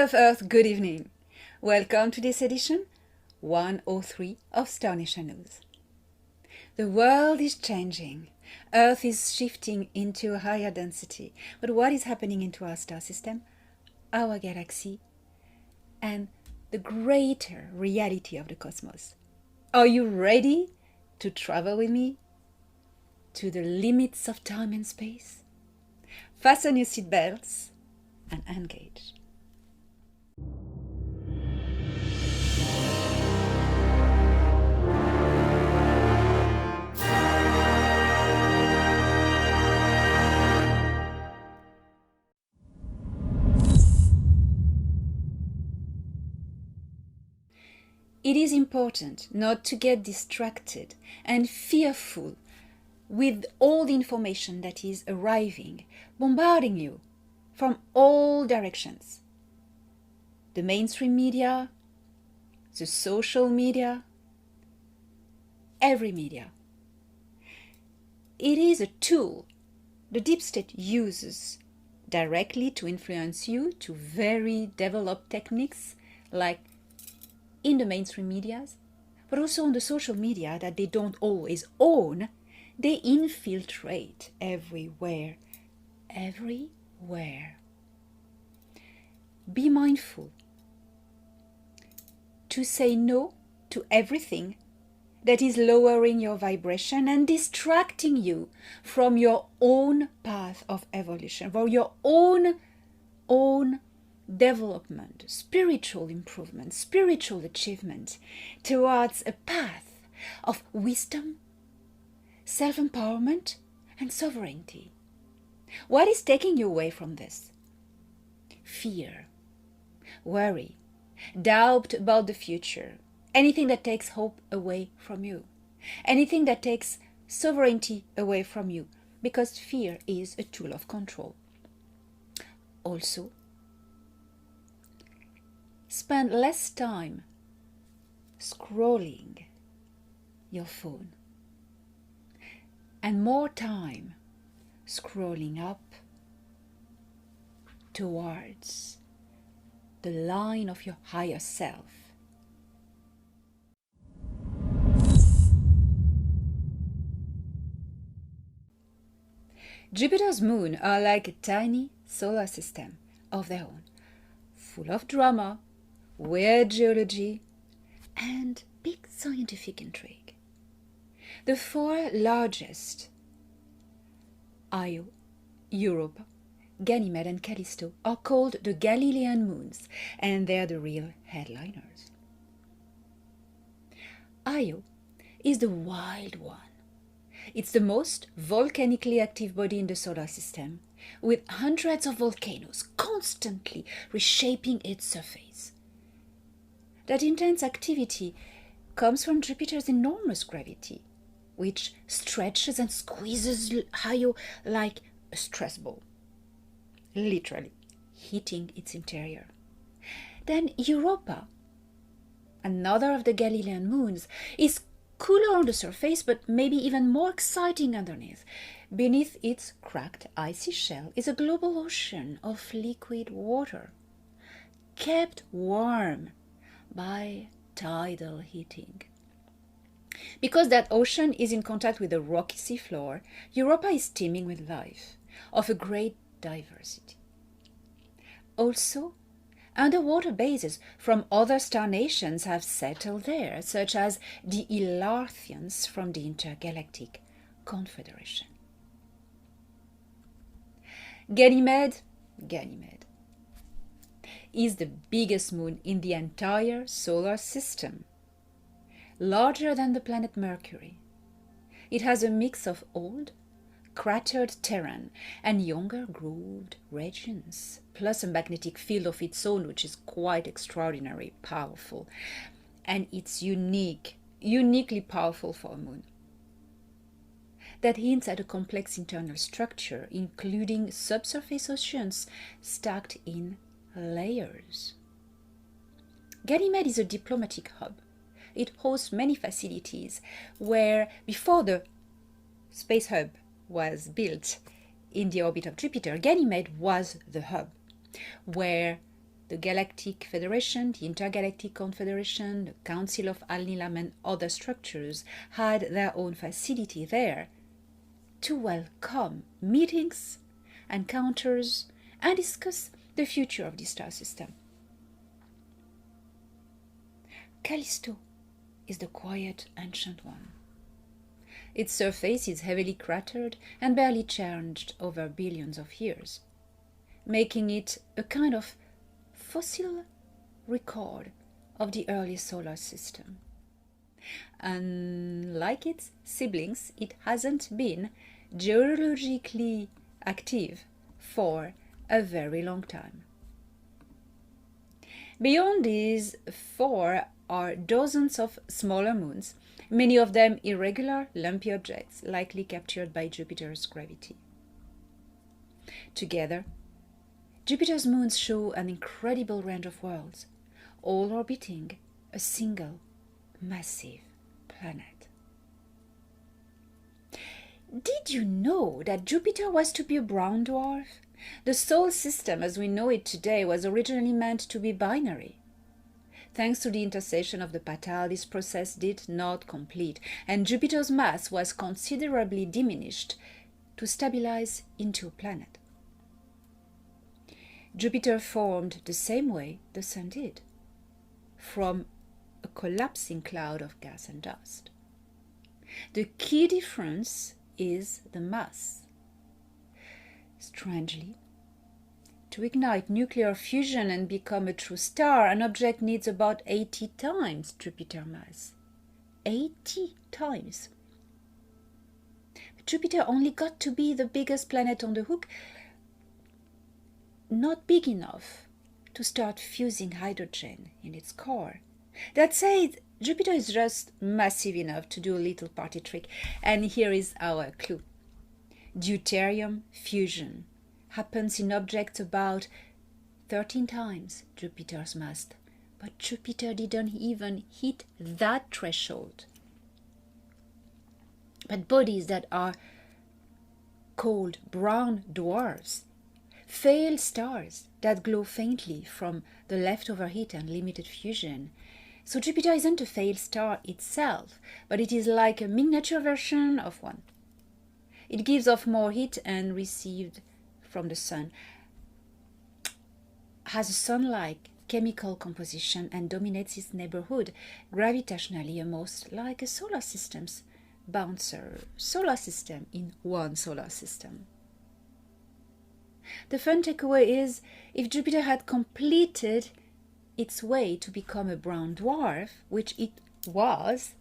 of Earth, good evening. Welcome to this edition 103 of Star Nation News. The world is changing. Earth is shifting into a higher density. But what is happening into our star system, our galaxy, and the greater reality of the cosmos? Are you ready to travel with me to the limits of time and space? Fasten your seatbelts and engage. It is important not to get distracted and fearful with all the information that is arriving, bombarding you from all directions. The mainstream media, the social media, every media. It is a tool the deep state uses directly to influence you to very developed techniques like in the mainstream medias, but also on the social media that they don't always own. They infiltrate everywhere. Be mindful to say no to everything that is lowering your vibration and distracting you from your own path of evolution, for your own development, spiritual improvement, spiritual achievement towards a path of wisdom, self-empowerment, and sovereignty. What is taking you away from this? Fear, worry, doubt about the future, anything that takes hope away from you, anything that takes sovereignty away from you, because fear is a tool of control. Also, spend less time scrolling your phone and more time scrolling up towards the line of your higher self. Jupiter's moons are like a tiny solar system of their own, full of drama, weird geology, and big scientific intrigue. The four largest, Io, Europa, Ganymede, and Callisto, are called the Galilean moons, and they're the real headliners. Io is the wild one. It's the most volcanically active body in the solar system, with hundreds of volcanoes constantly reshaping its surface. That intense activity comes from Jupiter's enormous gravity, which stretches and squeezes Io like a stress ball, literally hitting its interior. Then Europa, another of the Galilean moons, is cooler on the surface, but maybe even more exciting underneath. Beneath its cracked icy shell is a global ocean of liquid water, kept warm by tidal heating. Because that ocean is in contact with the rocky seafloor, Europa is teeming with life, of a great diversity. Also, underwater bases from other star nations have settled there, such as the Ilarthians from the Intergalactic Confederation. Ganymede is the biggest moon in the entire solar system, larger than the planet Mercury. It has a mix of old, cratered terrain and younger grooved regions, plus a magnetic field of its own, which is quite extraordinary, powerful, and it's uniquely powerful for a moon. That hints at a complex internal structure, including subsurface oceans stacked in layers. Ganymede is a diplomatic hub. It hosts many facilities where, before the space hub was built in the orbit of Jupiter, Ganymede was the hub, where the Galactic Federation, the Intergalactic Confederation, the Council of Al-Nilam and other structures had their own facility there to welcome meetings, encounters, and discuss the future of the star system. Callisto is the quiet ancient one. Its surface is heavily cratered and barely changed over billions of years, making it a kind of fossil record of the early solar system. Unlike its siblings, it hasn't been geologically active for a very long time. Beyond these four are dozens of smaller moons, many of them irregular, lumpy objects likely captured by Jupiter's gravity. Together, Jupiter's moons show an incredible range of worlds, all orbiting a single massive planet. Did you know that Jupiter was to be a brown dwarf? The solar system as we know it today was originally meant to be binary. Thanks to the intercession of the Patal, this process did not complete, and Jupiter's mass was considerably diminished to stabilize into a planet. Jupiter formed the same way the Sun did, from a collapsing cloud of gas and dust. The key difference is the mass. Strangely, to ignite nuclear fusion and become a true star, an object needs about 80 times Jupiter's mass. 80 times. But Jupiter only got to be the biggest planet on the hook, not big enough to start fusing hydrogen in its core. That said, Jupiter is just massive enough to do a little party trick, and here is our clue. Deuterium fusion happens in objects about 13 times Jupiter's mass, but Jupiter didn't even hit that threshold. But bodies that are called brown dwarfs, failed stars that glow faintly from the leftover heat and limited fusion. So Jupiter isn't a failed star itself, but it is like a miniature version of one. It gives off more heat and received from the Sun, has a Sun-like chemical composition and dominates its neighborhood gravitationally, almost like a solar system's bouncer solar system in one solar system. The fun takeaway is, if Jupiter had completed its way to become a brown dwarf, which it was,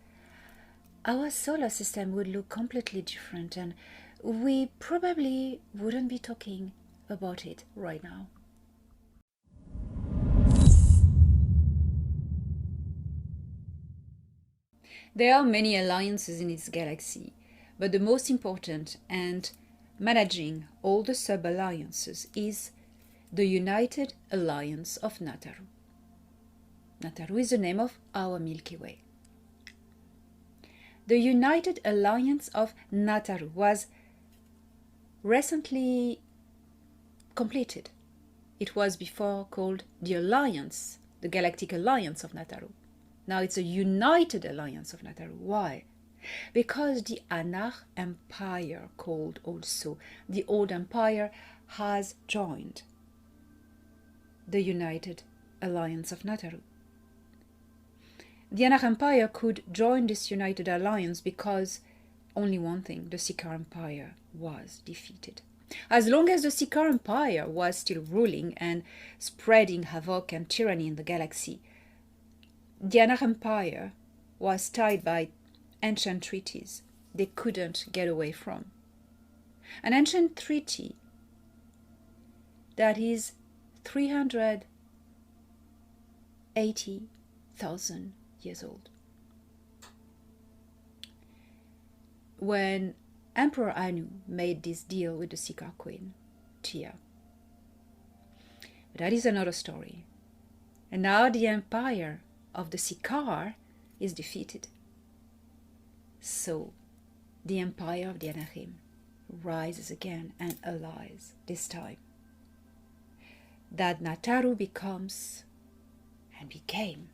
our solar system would look completely different, and we probably wouldn't be talking about it right now. There are many alliances in its galaxy, but the most important and managing all the sub-alliances is the United Alliance of Nataru. Nataru is the name of our Milky Way. The United Alliance of Nataru was recently completed. It was before called the Alliance, the Galactic Alliance of Nataru. Now it's a United Alliance of Nataru. Why? Because the Anach Empire, called also the Old Empire, has joined the United Alliance of Nataru. The Anach Empire could join this United Alliance because only one thing, the Sikaar Empire was defeated. As long as the Sikaar Empire was still ruling and spreading havoc and tyranny in the galaxy, the Anach Empire was tied by ancient treaties they couldn't get away from. An ancient treaty that is 380,000 years old. When Emperor Anu made this deal with the Sikaar Queen, Tia. But that is another story. And now the empire of the Sikaar is defeated. So the empire of the Anachim rises again and allies this time. that Nataru becomes and became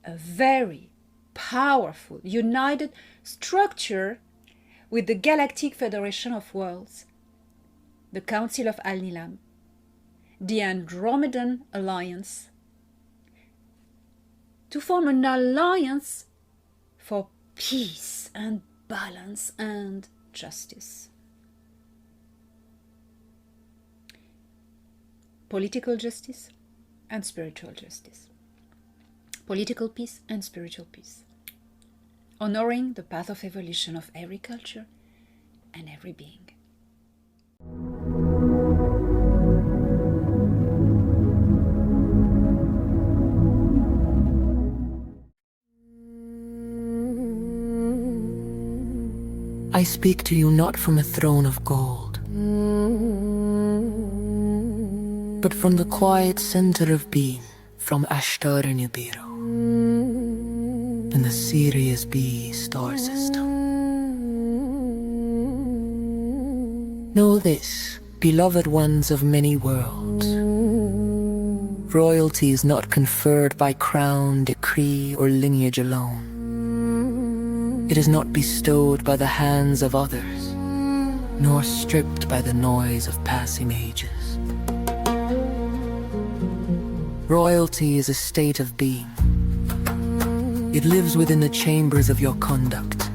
a very powerful, united structure with the Galactic Federation of Worlds, the Council of Al-Nilam, the Andromedan Alliance, to form an alliance for peace and balance and justice. Political justice and spiritual justice. Political peace and spiritual peace. Honoring the path of evolution of every culture and every being. I speak to you not from a throne of gold, but from the quiet center of being, from Ashtar Nibiru, in the Sirius B star system. Know this, beloved ones of many worlds. Royalty is not conferred by crown, decree, or lineage alone. It is not bestowed by the hands of others, nor stripped by the noise of passing ages. Royalty is a state of being. It lives within the chambers of your conduct,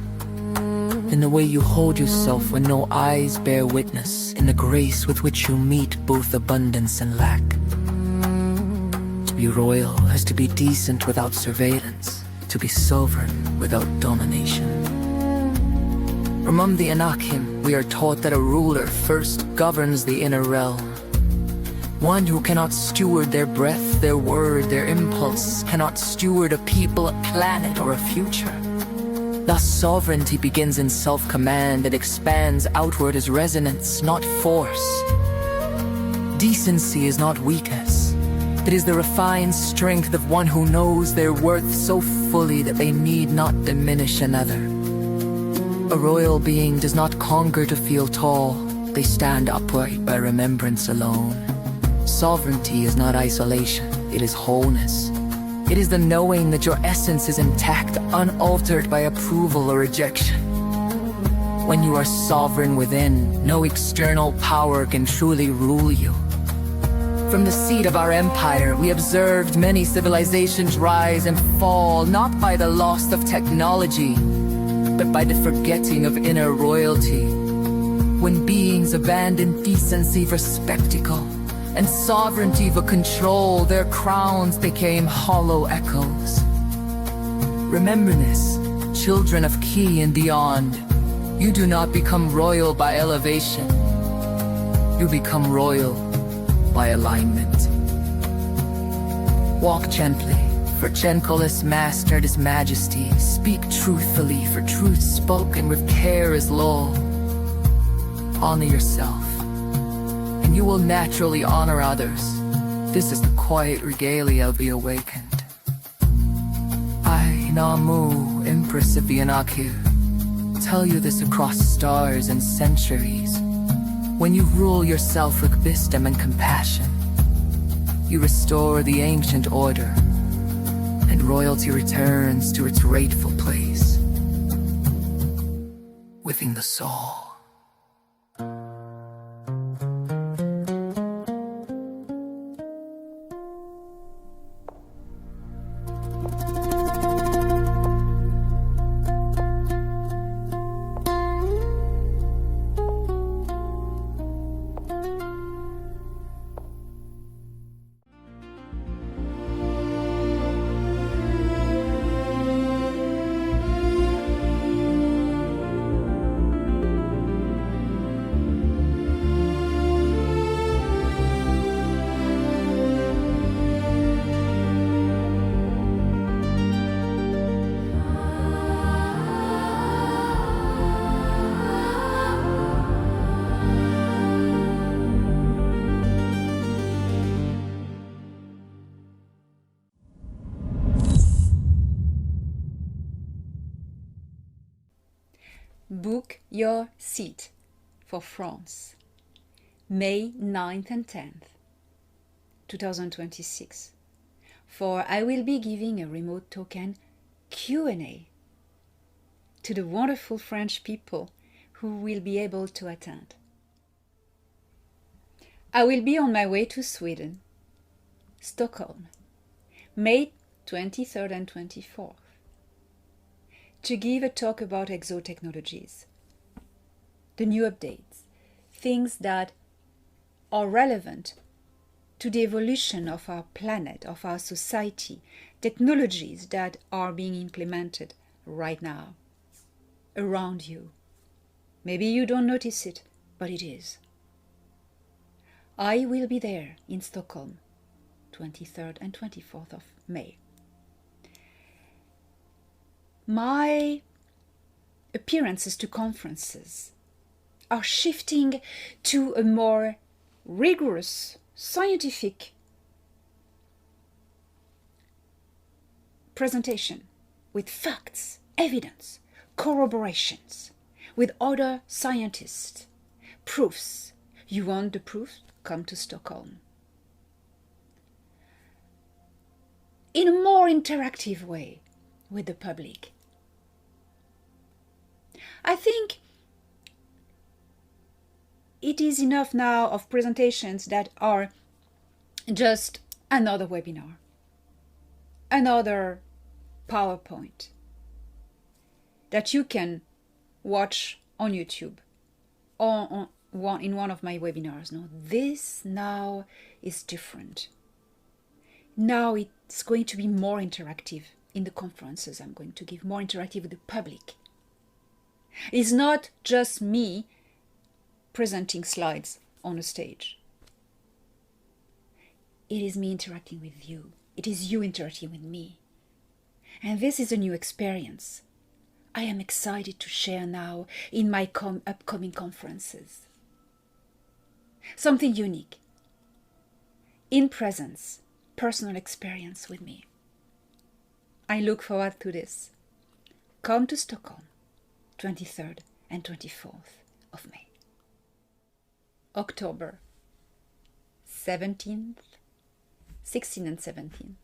in the way you hold yourself when no eyes bear witness, in the grace with which you meet both abundance and lack. To be royal is to be decent without surveillance, to be sovereign without domination. From the Anakim, we are taught that a ruler first governs the inner realm. One who cannot steward their breath, their word, their impulse, cannot steward a people, a planet, or a future. Thus sovereignty begins in self-command and expands outward as resonance, not force. Decency is not weakness. It is the refined strength of one who knows their worth so fully that they need not diminish another. A royal being does not conquer to feel tall. They stand upright by remembrance alone. Sovereignty is not isolation, it is wholeness. It is the knowing that your essence is intact, unaltered by approval or rejection. When you are sovereign within, no external power can truly rule you. From the seat of our empire, we observed many civilizations rise and fall, not by the loss of technology, but by the forgetting of inner royalty. When beings abandoned decency for spectacle, and sovereignty for control, their crowns became hollow echoes. Remember this, children of Ki and beyond. You do not become royal by elevation. You become royal by alignment. Walk gently, for Genculus mastered his majesty. Speak truthfully, for truth spoken with care is law. Honor yourself, and you will naturally honor others. This is the quiet regalia of the awakened. I, Namu, Empress of the Anaku, tell you this across stars and centuries. When you rule yourself with wisdom and compassion, you restore the ancient order, and royalty returns to its rightful place within the soul. Book your seat for France, May 9th and 10th, 2026, for I will be giving a remote token Q&A to the wonderful French people who will be able to attend. I will be on my way to Sweden, Stockholm, May 23rd and 24th, to give a talk about exotechnologies, the new updates, things that are relevant to the evolution of our planet, of our society, technologies that are being implemented right now around you. Maybe you don't notice it, but it is. I will be there in Stockholm, 23rd and 24th of May. My appearances to conferences are shifting to a more rigorous, scientific presentation with facts, evidence, corroborations, with other scientists, proofs. You want the proof? Come to Stockholm. In a more interactive way with the public. I think it is enough now of presentations that are just another webinar, another PowerPoint that you can watch on YouTube or in one of my webinars. No, this now is different. Now it's going to be more interactive in the conferences I'm going to give, more interactive with the public. It's not just me presenting slides on a stage. It is me interacting with you. It is you interacting with me. And this is a new experience I am excited to share now in my upcoming conferences. Something unique. In presence, personal experience with me. I look forward to this. Come to Stockholm, 23rd and 24th of May. October 17th, 16th and 17th,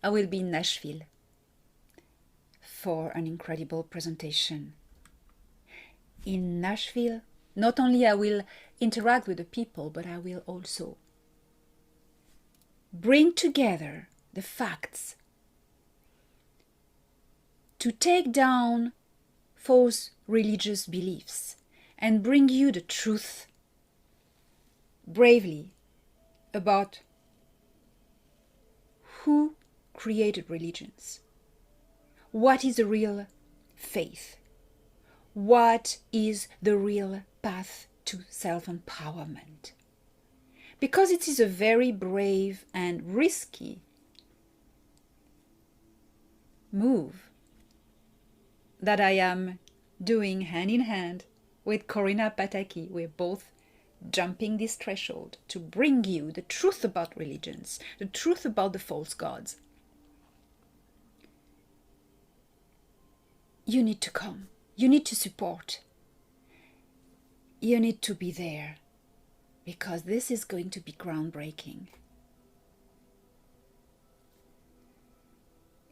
I will be in Nashville for an incredible presentation. In Nashville, not only I will interact with the people, but I will also bring together the facts to take down false religious beliefs and bring you the truth bravely about who created religions, what is the real faith, what is the real path to self-empowerment. Because it is a very brave and risky move that I am doing hand in hand with Corinna Pataki. We're both jumping this threshold to bring you the truth about religions, the truth about the false gods. You need to come. You need to support. You need to be there, because this is going to be groundbreaking.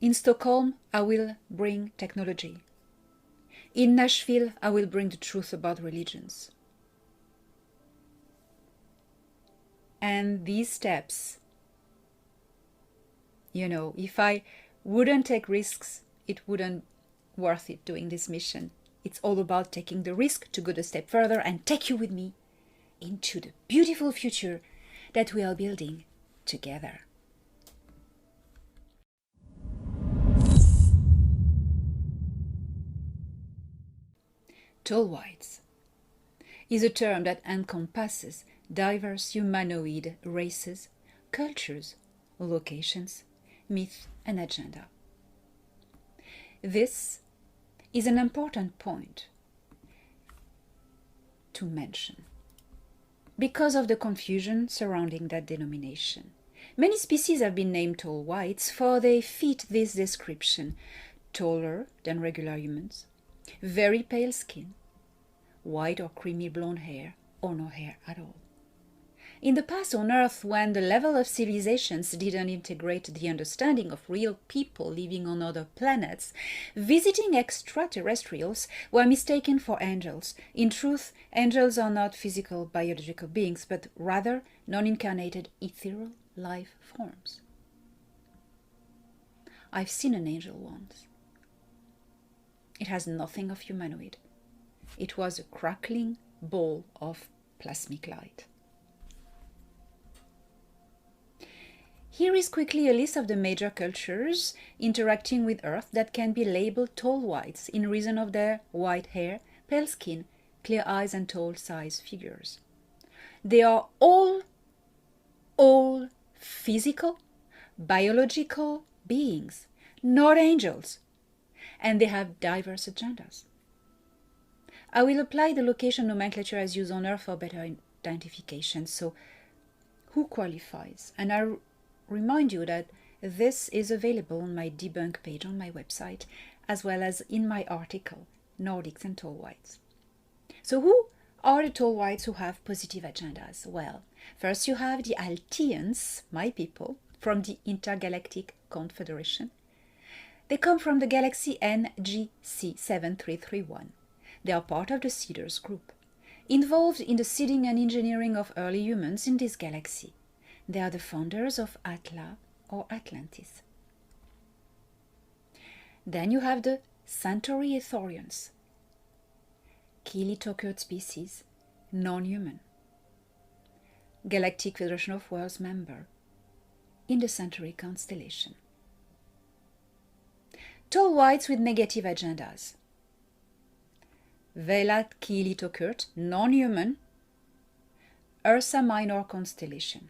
In Stockholm, I will bring technology. In Nashville, I will bring the truth about religions. And these steps, if I wouldn't take risks, it wouldn't worth it doing this mission. It's all about taking the risk to go a step further and take you with me into the beautiful future that we are building together. Tall whites is a term that encompasses diverse humanoid races, cultures, locations, myth, and agenda. This is an important point to mention because of the confusion surrounding that denomination. Many species have been named tall whites, for they fit this description: taller than regular humans, very pale skin, white or creamy blonde hair, or no hair at all. In the past on Earth, when the level of civilizations didn't integrate the understanding of real people living on other planets, visiting extraterrestrials were mistaken for angels. In truth, angels are not physical biological beings, but rather non-incarnated ethereal life forms. I've seen an angel once. It has nothing of humanoid. It was a crackling ball of plasmic light. Here is quickly a list of the major cultures interacting with Earth that can be labeled tall whites in reason of their white hair, pale skin, clear eyes and tall size figures. They are all physical, biological beings, not angels, and they have diverse agendas. I will apply the location nomenclature as used on Earth for better identification. So, who qualifies? And I remind you that this is available on my debunk page on my website, as well as in my article, Nordics and Tall Whites. So who are the tall whites who have positive agendas? Well, first you have the Altians, my people, from the Intergalactic Confederation. They come from the galaxy NGC 7331. They are part of the Seeders group, involved in the seeding and engineering of early humans in this galaxy. They are the founders of Atla or Atlantis. Then you have the Centauri Ethorians, Keely-Tokert species, non-human. Galactic Federation of Worlds member in the Centauri constellation. Tall whites with negative agendas. Velat Keely-Tokert, non-human, Ursa Minor constellation.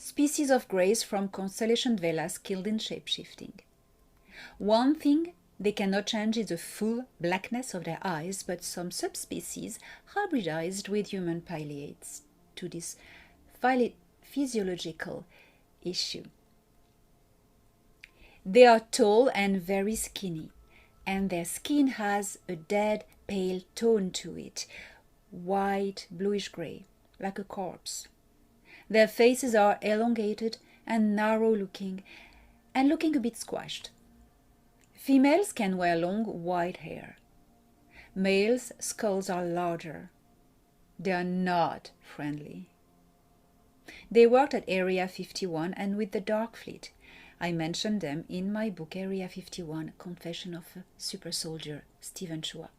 Species of grays from constellation Velas killed in shapeshifting. One thing they cannot change is the full blackness of their eyes, but some subspecies hybridized with human pileates to this physiological issue. They are tall and very skinny, and their skin has a dead, pale tone to it, white, bluish-gray, like a corpse. Their faces are elongated and narrow-looking, and looking a bit squashed. Females can wear long white hair. Males' skulls are larger. They are not friendly. They worked at Area 51 and with the Dark Fleet. I mentioned them in my book Area 51, Confession of a Super Soldier, Stephen Chua.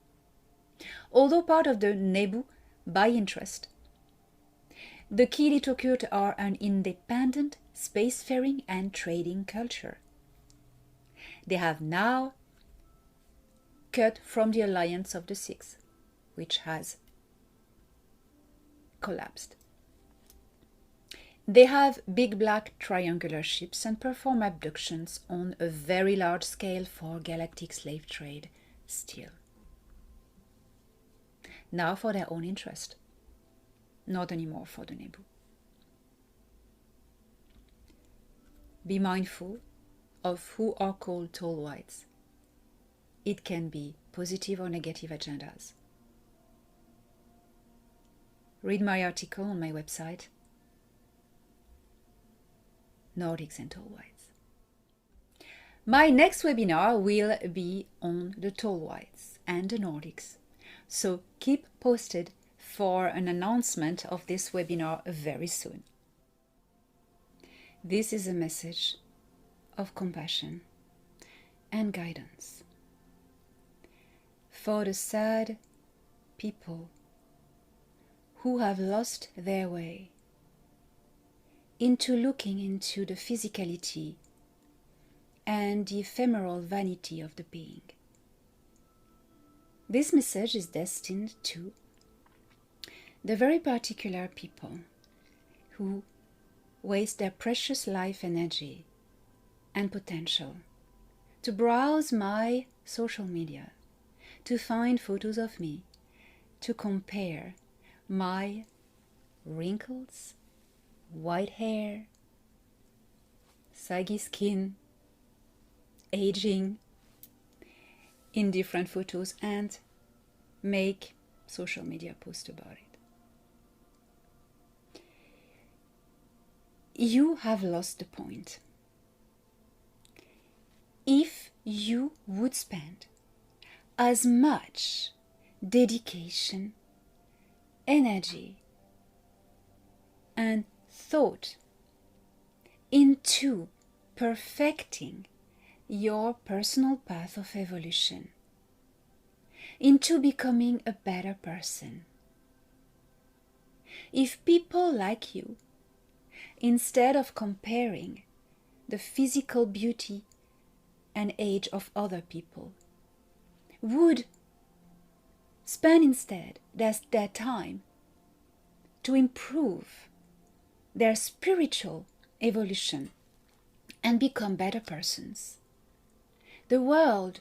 Although part of the Nebu by interest, the Keely-Tokert are an independent spacefaring and trading culture. They have now cut from the alliance of the Six, which has collapsed. They have big black triangular ships and perform abductions on a very large scale for galactic slave trade still. Now for their own interest, not anymore for the Nebu. Be mindful of who are called tall whites. It can be positive or negative agendas. Read my article on my website, Nordics and Tall Whites. My next webinar will be on the tall whites and the Nordics. So keep posted for an announcement of this webinar very soon. This is a message of compassion and guidance for the sad people who have lost their way into looking into the physicality and the ephemeral vanity of the being. This message is destined to the very particular people who waste their precious life energy and potential to browse my social media, to find photos of me, to compare my wrinkles, white hair, saggy skin, aging in different photos and make social media posts about it. you have lost the point. If you would spend as much dedication, energy, and thought into perfecting your personal path of evolution, into becoming a better person, if people like you, instead of comparing the physical beauty and age of other people, would spend instead their time to improve their spiritual evolution and become better persons, the world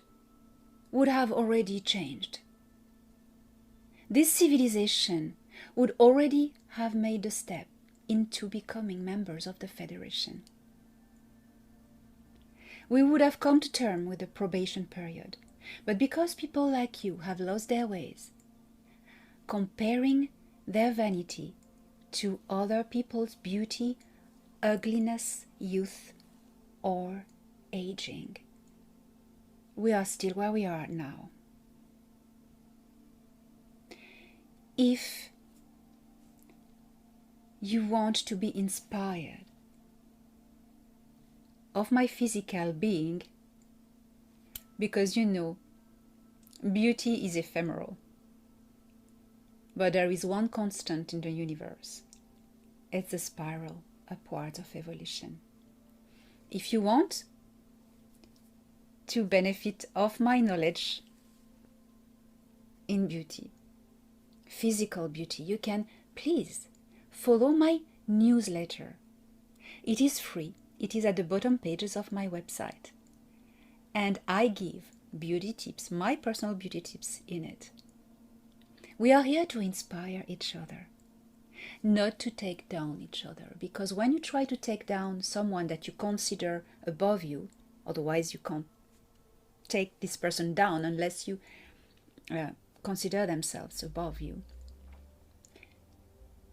would have already changed. This civilization would already have made a step into becoming members of the Federation. We would have come to terms with the probation period, but because people like you have lost their ways, comparing their vanity to other people's beauty, ugliness, youth, or aging, we are still where we are now. If you want to be inspired of my physical being, because you know, beauty is ephemeral, but there is one constant in the universe. It's the spiral upwards of evolution. If you want to benefit of my knowledge in beauty, physical beauty, you can please follow my newsletter. It is free. It is at the bottom pages of my website. And I give beauty tips, my personal beauty tips in it. We are here to inspire each other, not to take down each other. Because when you try to take down someone that you consider above you, otherwise you can't take this person down unless you consider themselves above you,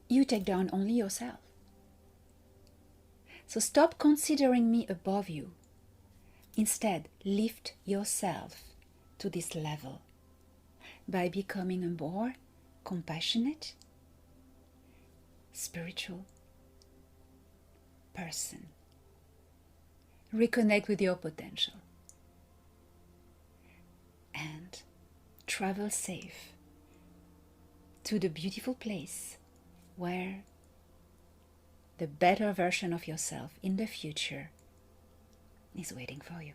you take down only yourself. So stop considering me above you. Instead, lift yourself to this level by becoming a more compassionate, spiritual person. Reconnect with your potential and travel safe to the beautiful place where the better version of yourself in the future is waiting for you.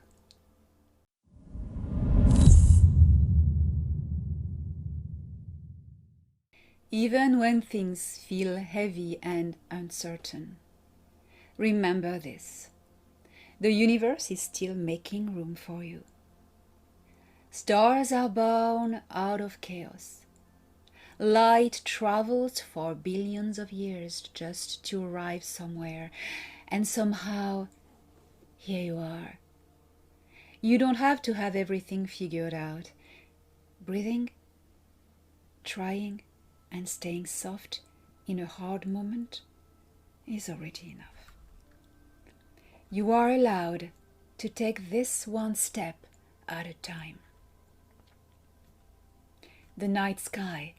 Even when things feel heavy and uncertain, remember this: the universe is still making room for you. Stars are born out of chaos. Light travels for billions of years just to arrive somewhere, and somehow here you are. You don't have to have everything figured out. Breathing, trying, and staying soft in a hard moment is already enough. You are allowed to take this one step at a time. The night sky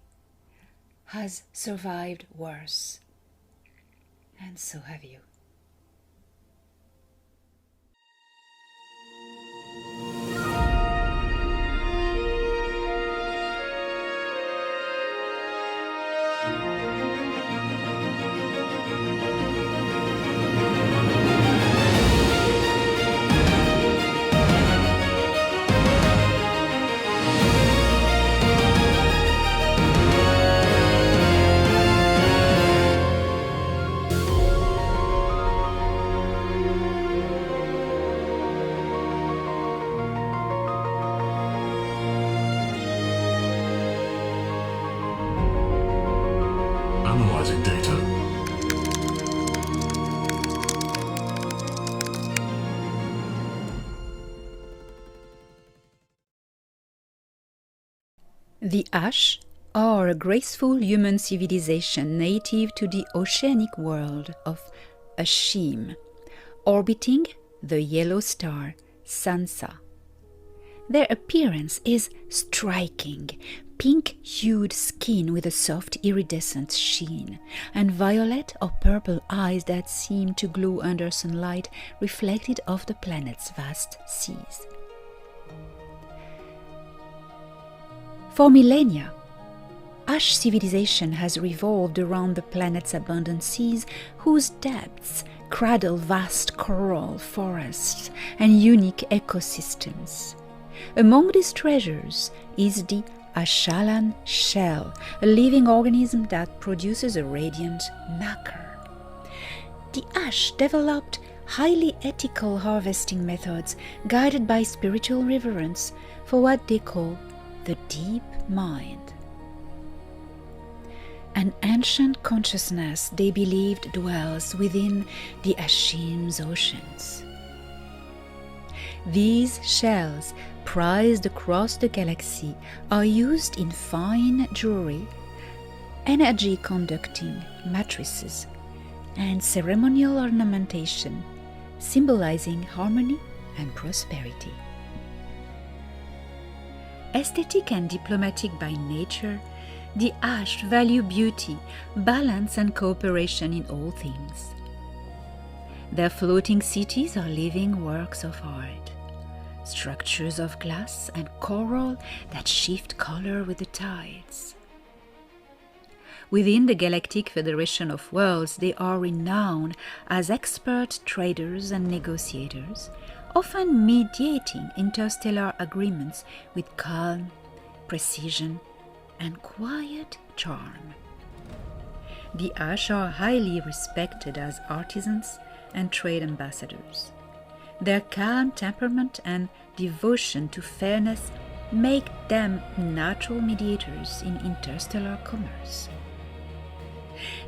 has survived worse, and so have you. Analyzing data. The Ash are a graceful human civilization native to the oceanic world of Ashim, orbiting the yellow star Sansa. Their appearance is striking, pink-hued skin with a soft iridescent sheen, and violet or purple eyes that seem to glow under sunlight reflected off the planet's vast seas. For millennia, Ash civilization has revolved around the planet's abundant seas, whose depths cradle vast coral forests and unique ecosystems. Among these treasures is the Ashalan shell, a living organism that produces a radiant nacre. The Ash developed highly ethical harvesting methods guided by spiritual reverence for what they call the deep mind. An ancient consciousness they believed dwells within the Ashim's oceans. These shells, prized across the galaxy, are used in fine jewelry, energy-conducting matrices, and ceremonial ornamentation, symbolizing harmony and prosperity. Aesthetic and diplomatic by nature, the Ash value beauty, balance, and cooperation in all things. Their floating cities are living works of art, structures of glass and coral that shift color with the tides. Within the Galactic Federation of Worlds, they are renowned as expert traders and negotiators, often mediating interstellar agreements with calm, precision, and quiet charm. The Ash are highly respected as artisans and trade ambassadors. Their calm temperament and devotion to fairness make them natural mediators in interstellar commerce.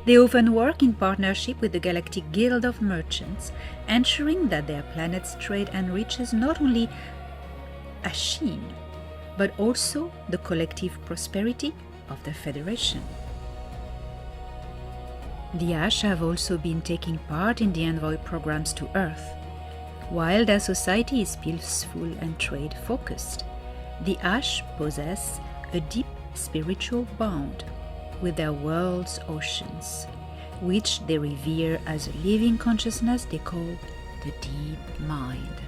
They often work in partnership with the Galactic Guild of Merchants, ensuring that their planet's trade enriches not only Ashim, but also the collective prosperity of the Federation. The Ash have also been taking part in the envoy programs to Earth. While their society is peaceful and trade-focused, the Ash possess a deep spiritual bond with their world's oceans, which they revere as a living consciousness they call the deep mind.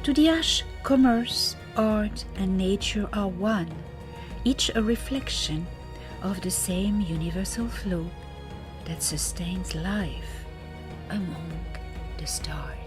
To the Ash, commerce, art, and nature are one, each a reflection of the same universal flow that sustains life among the stars.